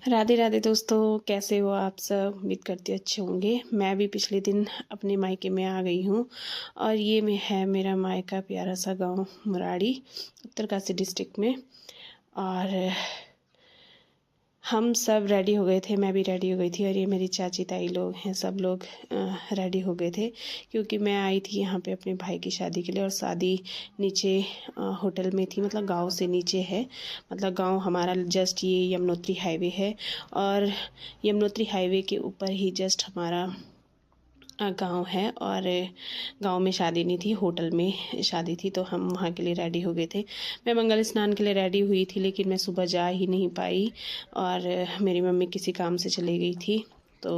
राधे राधे दोस्तों, कैसे हो आप सब। उम्मीद करती अच्छे होंगे। मैं भी पिछले दिन अपने मायके में आ गई हूँ और ये में है मेरा मायका प्यारा सा गांव मुराड़ी, उत्तरकाशी डिस्ट्रिक्ट में। और हम सब रेडी हो गए थे, मैं भी रेडी हो गई थी और ये मेरी चाची ताई लोग हैं, सब लोग रेडी हो गए थे क्योंकि मैं आई थी यहाँ पे अपने भाई की शादी के लिए। और शादी नीचे होटल में थी, मतलब गांव से नीचे है। मतलब गांव हमारा जस्ट ये यमुनोत्री हाईवे है और यमुनोत्री हाईवे के ऊपर ही जस्ट हमारा गांव है। और गांव में शादी नहीं थी, होटल में शादी थी, तो हम वहाँ के लिए रेडी हो गए थे। मैं मंगल स्नान के लिए रेडी हुई थी, लेकिन मैं सुबह जा ही नहीं पाई और मेरी मम्मी किसी काम से चली गई थी। तो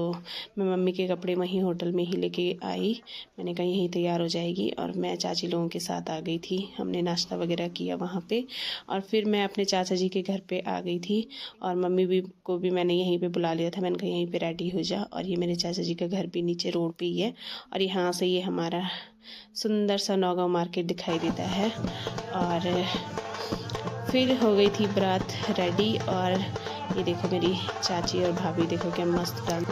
मैं मम्मी के कपड़े वहीं होटल में ही लेके आई। मैंने कहा यहीं तैयार हो जाएगी और मैं चाची लोगों के साथ आ गई थी। हमने नाश्ता वगैरह किया वहाँ पे और फिर मैं अपने चाचा जी के घर पे आ गई थी। और मम्मी भी को भी मैंने यहीं पे बुला लिया था। मैंने कहा यहीं पे रेडी हो जा। और ये मेरे चाचा जी का घर भी नीचे रोड पे ही है और यहाँ से ये हमारा सुंदर सा नौगांव मार्केट दिखाई देता है। और फिर हो गई थी बारात रेडी और ये देखो मेरी चाची और भाभी, देखो क्या मस्त डांस।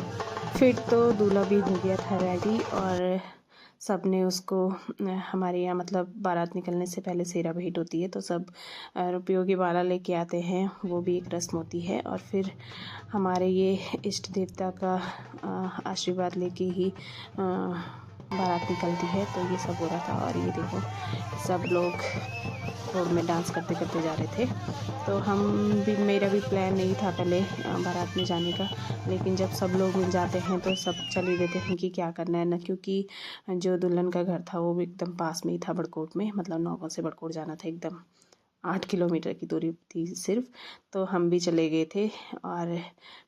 फिर तो दूल्हा भी हो गया था रेडी और सब ने उसको, हमारे यहाँ मतलब बारात निकलने से पहले सेहरा भेंट होती है, तो सब रुपयों की माला लेके आते हैं, वो भी एक रस्म होती है। और फिर हमारे ये इष्ट देवता का आशीर्वाद लेके ही बारात निकलती है। तो ये सब हो रहा था और ये देखो सब लोग रोड में डांस करते करते जा रहे थे। तो मेरा भी प्लान नहीं था पहले बारात में जाने का, लेकिन जब सब लोग मिल जाते हैं तो सब चल ही देते हैं कि क्या करना है ना। क्योंकि जो दुल्हन का घर था वो भी एकदम पास में ही था, बड़कोट में, मतलब नौगांव से बड़कोट जाना था, एकदम 8 किलोमीटर की दूरी थी सिर्फ। तो हम भी चले गए थे और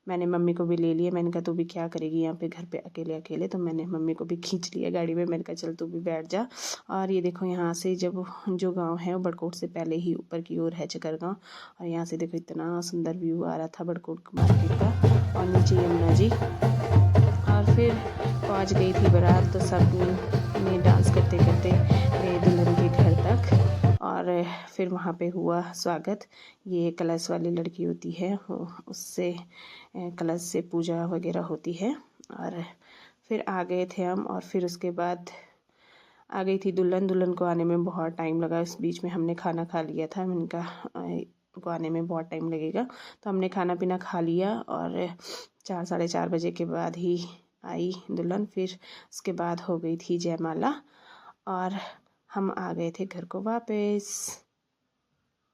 मैंने मम्मी को भी ले लिया। मैंने कहा तू भी क्या करेगी यहाँ पे घर पे अकेले अकेले, तो मैंने मम्मी को भी खींच लिया गाड़ी में। मैंने कहा चल तू भी बैठ जा। और ये देखो यहाँ से जब जो गांव है वो बड़कोट से पहले ही ऊपर की ओर है चकर गाँव। और यहाँ से देखो इतना सुंदर व्यू आ रहा था बड़कोट मार्केट का और नीचे यमुना जी। और फिर पहुँच गई थी बारात, तो सब ने डांस करते करते गए दुल्हन के घर तक। और फिर वहाँ पे हुआ स्वागत। ये कलश वाली लड़की होती है, उससे कलश से पूजा वगैरह होती है। और फिर आ गए थे हम और फिर उसके बाद आ गई थी दुल्हन। दुल्हन को आने में बहुत टाइम लगा। इस बीच में हमने खाना खा लिया था। मैंने कहा को आने में बहुत टाइम लगेगा, तो हमने खाना पीना खा लिया और 4 साढ़े 4 बजे के बाद ही आई दुल्हन। फिर उसके बाद हो गई थी जयमाला और हम आ गए थे घर को वापस।